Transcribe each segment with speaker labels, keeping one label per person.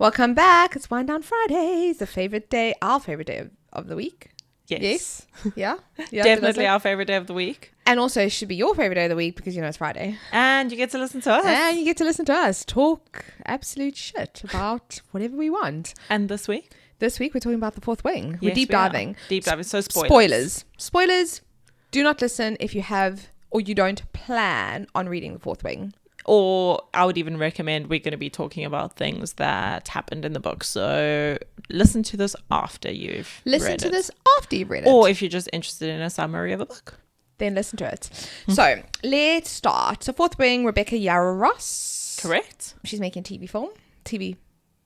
Speaker 1: Welcome back. It's Wind Down Fridays, the favorite day, our favorite day of the week.
Speaker 2: Yes.
Speaker 1: Yeah? Yeah,
Speaker 2: Definitely our favorite day of the week.
Speaker 1: And also it should be your favorite day of the week because you know it's Friday.
Speaker 2: And you get to listen to us.
Speaker 1: And you get to listen to us talk absolute shit about whatever we want.
Speaker 2: And this week?
Speaker 1: This week we're talking about The Fourth Wing.
Speaker 2: Yes,
Speaker 1: We're deep diving.
Speaker 2: Deep diving. So spoilers.
Speaker 1: Spoilers. Do not listen if you have or you don't plan on reading The Fourth Wing.
Speaker 2: Or I would even recommend we're going to be talking about things that happened in the book. So listen to this after you've
Speaker 1: Listen
Speaker 2: read
Speaker 1: to
Speaker 2: it.
Speaker 1: this after you've read it.
Speaker 2: Or if you're just interested in a summary of a book.
Speaker 1: Then listen to it. So let's start. So Fourth Wing, Rebecca Yarros.
Speaker 2: Correct.
Speaker 1: She's making TV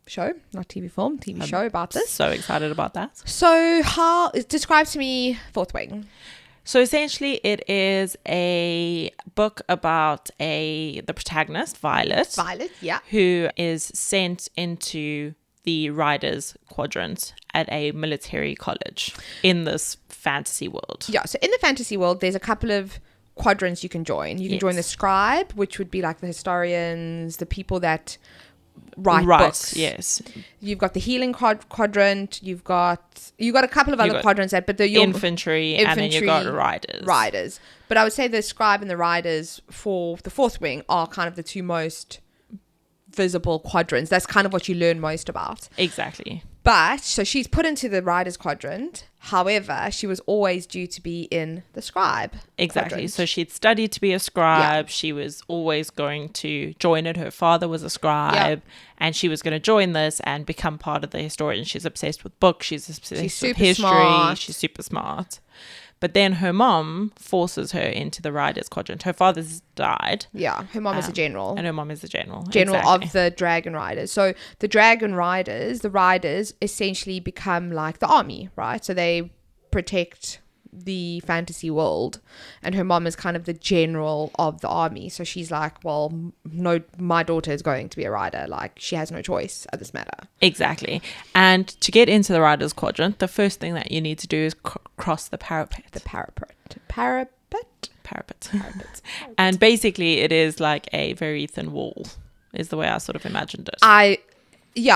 Speaker 1: show, not TV film, TV show about this.
Speaker 2: So excited about that.
Speaker 1: So describe to me Fourth Wing.
Speaker 2: So essentially it is a book about the protagonist, Violet,
Speaker 1: Yeah.
Speaker 2: who is sent into the Riders Quadrant at a military college in this fantasy world.
Speaker 1: Yeah, so in the fantasy world, there's a couple of quadrants you can join. You can join the scribe, which would be like the historians, the people that write books.
Speaker 2: Yes.
Speaker 1: You've got the healing quadrant. You've got a couple of other quadrants but the
Speaker 2: infantry, and then you've got riders.
Speaker 1: But I would say the scribe and the riders for the Fourth Wing are kind of the two most visible quadrants. That's kind of what you learn most about.
Speaker 2: Exactly.
Speaker 1: But so she's put into the riders quadrant. However, she was always due to be in the scribe
Speaker 2: Exactly.
Speaker 1: quadrant.
Speaker 2: So she'd studied to be a scribe. Yeah. She was always going to join it. Her father was a scribe, and she was going to join this and become part of the historian. She's obsessed with books. She's obsessed with history. Smart. She's super smart. But then her mom forces her into the Riders Quadrant. Her father's died.
Speaker 1: Yeah, her mom is a general.
Speaker 2: And her mom is a general.
Speaker 1: General of the Dragon Riders. So the Dragon Riders, the Riders essentially become like the army, right? So they protect the fantasy world. And her mom is kind of the general of the army. So she's like, well, no, my daughter is going to be a rider. Like, she has no choice at this matter.
Speaker 2: Exactly. And to get into the Riders Quadrant, the first thing that you need to do is cross the parapet. Parapet. And basically it is like a very thin wall, is the way I sort of imagined it.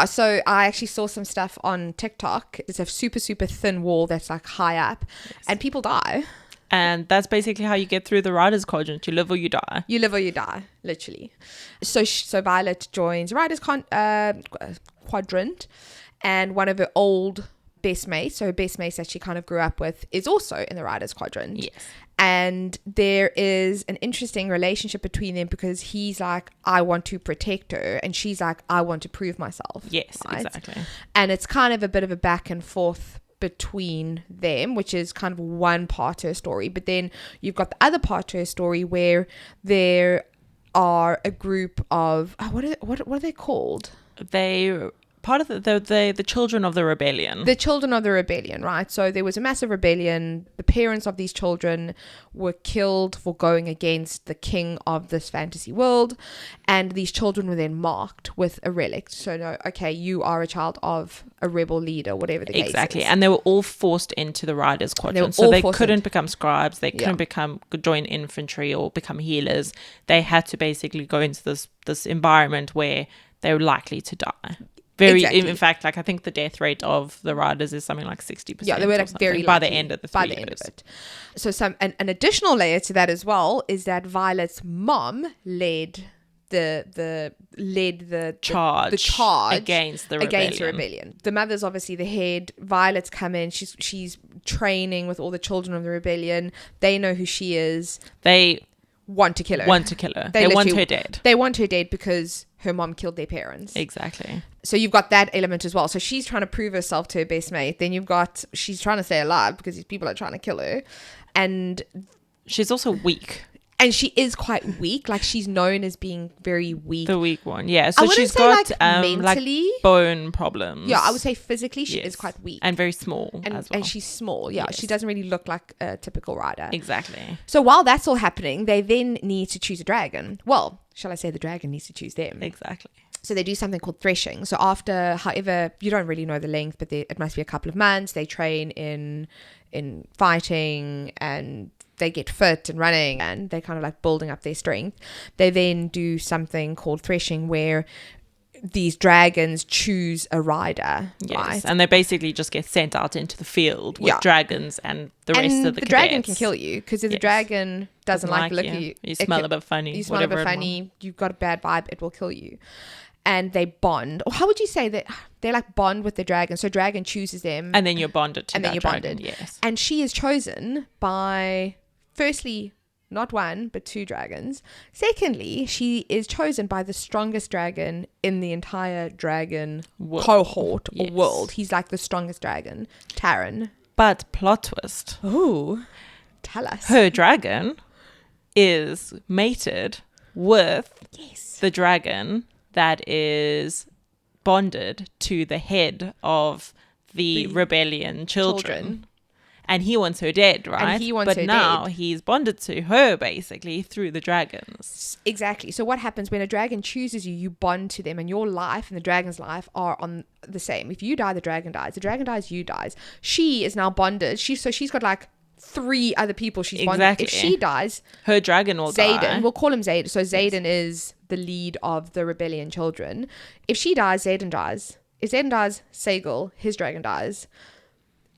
Speaker 1: So I actually saw some stuff on TikTok. It's a super, super thin wall that's like high up, and people die.
Speaker 2: And that's basically how you get through the Riders Quadrant. You live or you die.
Speaker 1: You live or you die, literally. So Violet joins Riders Quadrant, and one of her old best mates, so her best mates that she kind of grew up with, is also in the Riders Quadrant.
Speaker 2: Yes.
Speaker 1: And there is an interesting relationship between them because he's like, I want to protect her, and she's like, I want to prove myself.
Speaker 2: Yes, right? Exactly.
Speaker 1: And it's kind of a bit of a back and forth between them, which is kind of one part to her story. But then you've got the other part to her story where there are a group of what are they called?
Speaker 2: They part of the children of the rebellion.
Speaker 1: The children of the rebellion, right? So there was a massive rebellion. The parents of these children were killed for going against the king of this fantasy world, and these children were then marked with a relic. So no, okay, you are a child of a rebel leader, whatever the case is.
Speaker 2: Exactly. And they were all forced into the Riders Quadrant. So they couldn't become scribes, they couldn't join infantry or become healers. They had to basically go into this environment where they were likely to die. In fact, like I think the death rate of the riders is something like 60%.
Speaker 1: Yeah, they were like very
Speaker 2: by the end of the 3 years. End of it.
Speaker 1: So an additional layer to that as well is that Violet's mom led the charge
Speaker 2: against the rebellion.
Speaker 1: The mother's obviously the head. Violet's come in. She's training with all the children of the rebellion. They know who she is.
Speaker 2: They
Speaker 1: want to kill her.
Speaker 2: They want her dead.
Speaker 1: They want her dead because her mom killed their parents.
Speaker 2: Exactly.
Speaker 1: So you've got that element as well. So she's trying to prove herself to her best mate. Then she's trying to stay alive because these people are trying to kill her. And
Speaker 2: she's also weak.
Speaker 1: And she is quite weak. Like, she's known as being very weak.
Speaker 2: The weak one, yeah. So she's got mentally, like bone problems.
Speaker 1: Yeah, I would say physically she is quite weak.
Speaker 2: And very small as well.
Speaker 1: And she's small, yeah. Yes. She doesn't really look like a typical rider.
Speaker 2: Exactly.
Speaker 1: So while that's all happening, they then need to choose a dragon. Well, shall I say the dragon needs to choose them.
Speaker 2: Exactly.
Speaker 1: So they do something called threshing. So after, however, you don't really know the length, but it must be a couple of months. They train in fighting, and they get fit and running, and they kind of like building up their strength. They then do something called threshing, where these dragons choose a rider, right?
Speaker 2: And they basically just get sent out into the field with dragons and the rest of the cadets.
Speaker 1: Dragon can kill you, because if the dragon doesn't like the look of you,
Speaker 2: you smell a bit funny.
Speaker 1: You smell a bit funny. You've got a bad vibe. It will kill you. And they bond. Or how would you say that they like bond with the dragon? So dragon chooses them,
Speaker 2: and then you're bonded to
Speaker 1: and
Speaker 2: that
Speaker 1: then you're
Speaker 2: dragon.
Speaker 1: bonded.
Speaker 2: Yes.
Speaker 1: And she is chosen by, firstly, not one, but 2 dragons. Secondly, she is chosen by the strongest dragon in the entire dragon cohort or world. He's like the strongest dragon, Taran.
Speaker 2: But plot twist.
Speaker 1: Oh, tell us.
Speaker 2: Her dragon is mated with the dragon that is bonded to the head of the rebellion children. And he wants her dead, right?
Speaker 1: And he wants her
Speaker 2: dead. But now
Speaker 1: dead.
Speaker 2: He's bonded to her, basically, through the dragons.
Speaker 1: Exactly. So what happens when a dragon chooses you, you bond to them, and your life and the dragon's life are on the same. If you die, the dragon dies. The dragon dies, you dies. She is now bonded. She's got like 3 other people she's bonded. If she dies,
Speaker 2: her dragon will die.
Speaker 1: We'll call him Xaden. So Xaden is the lead of the rebellion children. If she dies, Xaden dies. If Xaden dies, Sagal, his dragon, dies.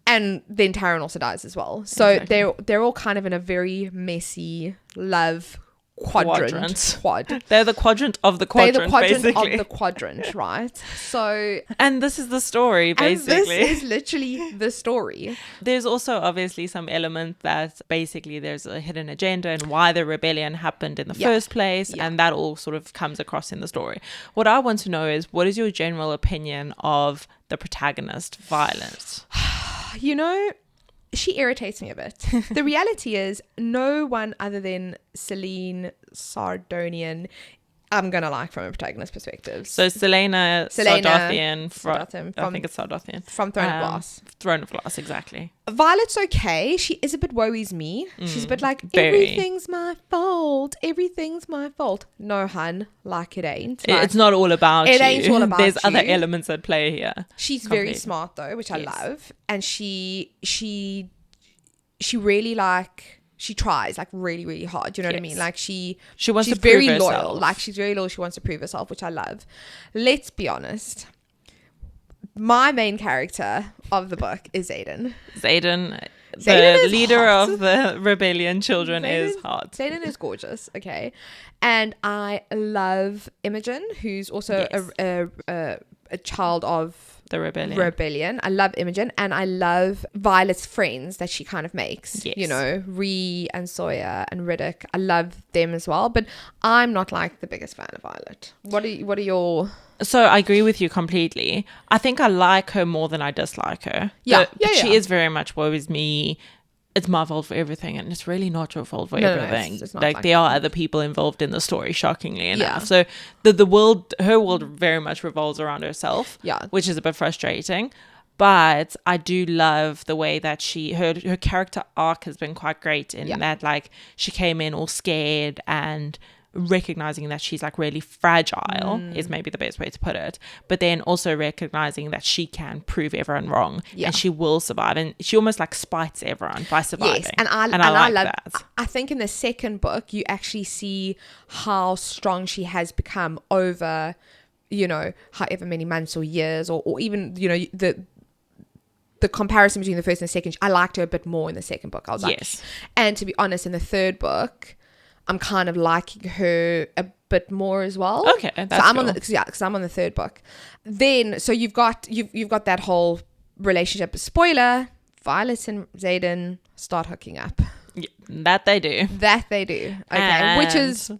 Speaker 1: And then Taran also dies as well. So they're all kind of in a very messy love quadrant.
Speaker 2: They're the quadrant of the quadrant,
Speaker 1: They're the quadrant
Speaker 2: basically.
Speaker 1: of the quadrant, right? So...
Speaker 2: And this is the story, basically.
Speaker 1: And this is literally the story.
Speaker 2: There's also obviously some element that basically there's a hidden agenda and why the rebellion happened in the first place. And that all sort of comes across in the story. What I want to know is, what is your general opinion of the protagonist, Violet?
Speaker 1: You know, she irritates me a bit. The reality is, no one other than Celine Sardonian I'm going to like from a protagonist perspective.
Speaker 2: So Selena Sardothian, I think it's Sardothian.
Speaker 1: From Throne of Glass.
Speaker 2: Throne of Glass, exactly.
Speaker 1: Violet's okay. She is a bit woe-is me. She's a bit like, everything's my fault. Everything's my fault. No, hun, like it ain't. Like,
Speaker 2: it's not all about you.
Speaker 1: It ain't all about
Speaker 2: There's
Speaker 1: you.
Speaker 2: other elements at play here.
Speaker 1: She's very smart though, which I love. And she really like... She tries like really, really hard. Do you know what I mean? Like she's very loyal. Like she's very loyal. She wants to prove herself, which I love. Let's be honest. My main character of the book is Xaden.
Speaker 2: Xaden the leader of the rebellion children, is hot.
Speaker 1: Xaden is gorgeous. Okay. And I love Imogen, who's also a child of
Speaker 2: the rebellion.
Speaker 1: I love Imogen, and I love Violet's friends that she kind of makes.
Speaker 2: Yes.
Speaker 1: You know, Rhee and Sawyer and Riddick. I love them as well, but I'm not like the biggest fan of Violet. What are your...
Speaker 2: So I agree with you completely. I think I like her more than I dislike her. But she is very much woe is me. It's my fault for everything, and it's really not your fault for everything.
Speaker 1: It's not
Speaker 2: like there are other people involved in the story, shockingly enough. So the world, her world very much revolves around herself, which is a bit frustrating. But I do love the way that her character arc has been quite great in that, like, she came in all scared and recognizing that she's like really fragile is maybe the best way to put it, but then also recognizing that she can prove everyone wrong and she will survive, and she almost like spites everyone by surviving.
Speaker 1: Yes, and I like that. I think in the second book you actually see how strong she has become over, you know, however many months or years or even, you know, the comparison between the first and the second. I liked her a bit more in the second book. I was like, and to be honest, in the third book I'm kind of liking her a bit more as well.
Speaker 2: Okay, that's
Speaker 1: so I'm
Speaker 2: cool.
Speaker 1: because I'm on the third book. Then so you've got that whole relationship. Spoiler: Violet and Xaden start hooking up.
Speaker 2: Yeah, that they do.
Speaker 1: Okay, and which is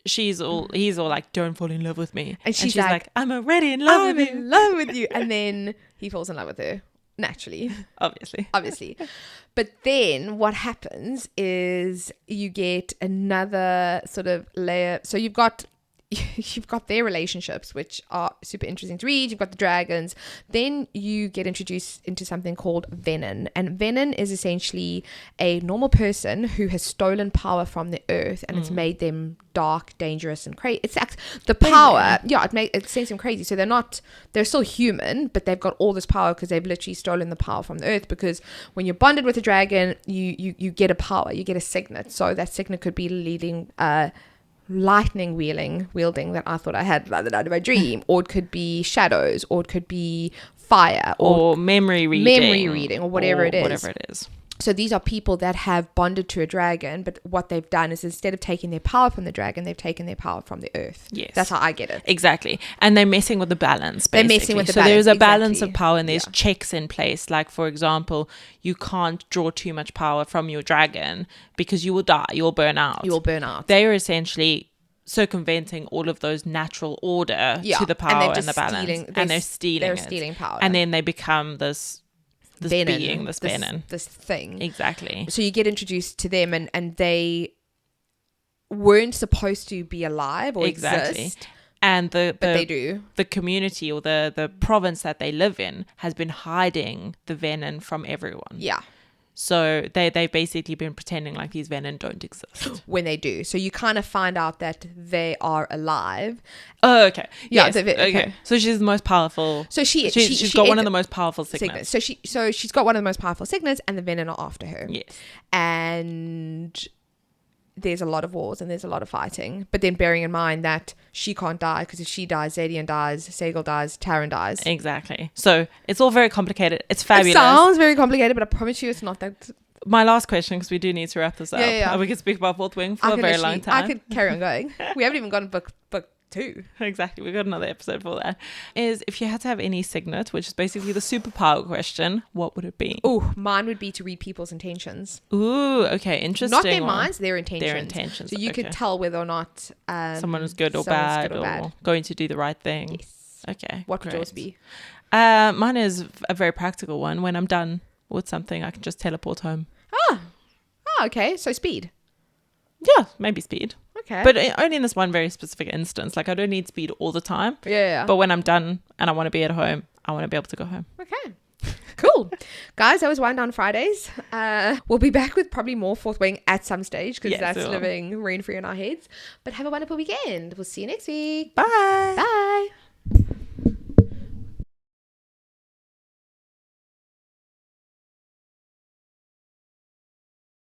Speaker 2: he's all like, don't fall in love with me,
Speaker 1: and she's like,
Speaker 2: I'm already in love with you.
Speaker 1: in love with you, and then he falls in love with her. Naturally. Obviously. But then what happens is you get another sort of layer. So you've got their relationships, which are super interesting to read. You've got the dragons. Then you get introduced into something called Venin. And Venin is essentially a normal person who has stolen power from the earth, and it's made them dark, dangerous, and crazy. It's the power. It sends them crazy. So they're still human, but they've got all this power because they've literally stolen the power from the earth. Because when you're bonded with a dragon, you get a power. You get a signet. So that signet could be leading lightning wielding that I thought I had the other night in my dream, or it could be shadows, or it could be fire,
Speaker 2: or memory reading,
Speaker 1: or whatever it is.
Speaker 2: Whatever it is.
Speaker 1: So these are people that have bonded to a dragon, but what they've done is instead of taking their power from the dragon, they've taken their power from the earth.
Speaker 2: Yes.
Speaker 1: That's how I get it.
Speaker 2: Exactly. And they're messing with the balance, basically.
Speaker 1: They're messing with the
Speaker 2: so
Speaker 1: balance.
Speaker 2: there's a
Speaker 1: exactly.
Speaker 2: balance of power, and there's checks in place. Like, for example, you can't draw too much power from your dragon because you will die. You will burn out.
Speaker 1: You will burn out.
Speaker 2: They are essentially circumventing all of those natural order to the power and the balance. They're stealing
Speaker 1: power.
Speaker 2: And then they become this
Speaker 1: venom,
Speaker 2: being, this venom.
Speaker 1: This thing.
Speaker 2: Exactly.
Speaker 1: So you get introduced to them, and they weren't supposed to be alive or exist.
Speaker 2: And
Speaker 1: but they do.
Speaker 2: The community or the province that they live in has been hiding the venom from everyone.
Speaker 1: Yeah.
Speaker 2: So they've basically been pretending like these venom don't exist.
Speaker 1: When they do. So you kind of find out that they are alive.
Speaker 2: Oh, okay.
Speaker 1: Yeah.
Speaker 2: Yes. Okay. So she's the most powerful.
Speaker 1: So
Speaker 2: she's got one of the most powerful signets.
Speaker 1: So she's got one of the most powerful signets, and the venom are after her.
Speaker 2: Yes.
Speaker 1: And there's a lot of wars and there's a lot of fighting. But then bearing in mind that she can't die, because if she dies, Xadian dies, Sagal dies, Taran dies.
Speaker 2: Exactly. So it's all very complicated. It's fabulous.
Speaker 1: It sounds very complicated, but I promise you it's not that.
Speaker 2: My last question, because we do need to wrap this up.
Speaker 1: Yeah.
Speaker 2: We could speak about Fourth Wing for a very long time.
Speaker 1: I could carry on going. We haven't even gotten book 2.
Speaker 2: Exactly. We've got another episode for that. Is if you had to have any signet, which is basically the superpower question, what would it be?
Speaker 1: Oh, mine would be to read people's intentions.
Speaker 2: Ooh, okay. Interesting.
Speaker 1: Not their minds, their intentions.
Speaker 2: Their intentions.
Speaker 1: So you could tell whether or not
Speaker 2: someone is good or bad, or going to do the right thing.
Speaker 1: Yes.
Speaker 2: Okay.
Speaker 1: What would yours be?
Speaker 2: Mine is a very practical one. When I'm done with something, I can just teleport home.
Speaker 1: Oh, okay. So speed.
Speaker 2: Yeah, maybe speed.
Speaker 1: Okay.
Speaker 2: But only in this one very specific instance. Like, I don't need speed all the time.
Speaker 1: Yeah.
Speaker 2: But when I'm done and I want to be at home, I want to be able to go home.
Speaker 1: Okay. Cool. Guys, that was Wind Down Fridays. We'll be back with probably more Fourth Wing at some stage, because that's living rent-free in our heads. But have a wonderful weekend. We'll see you next week.
Speaker 2: Bye.
Speaker 1: Bye.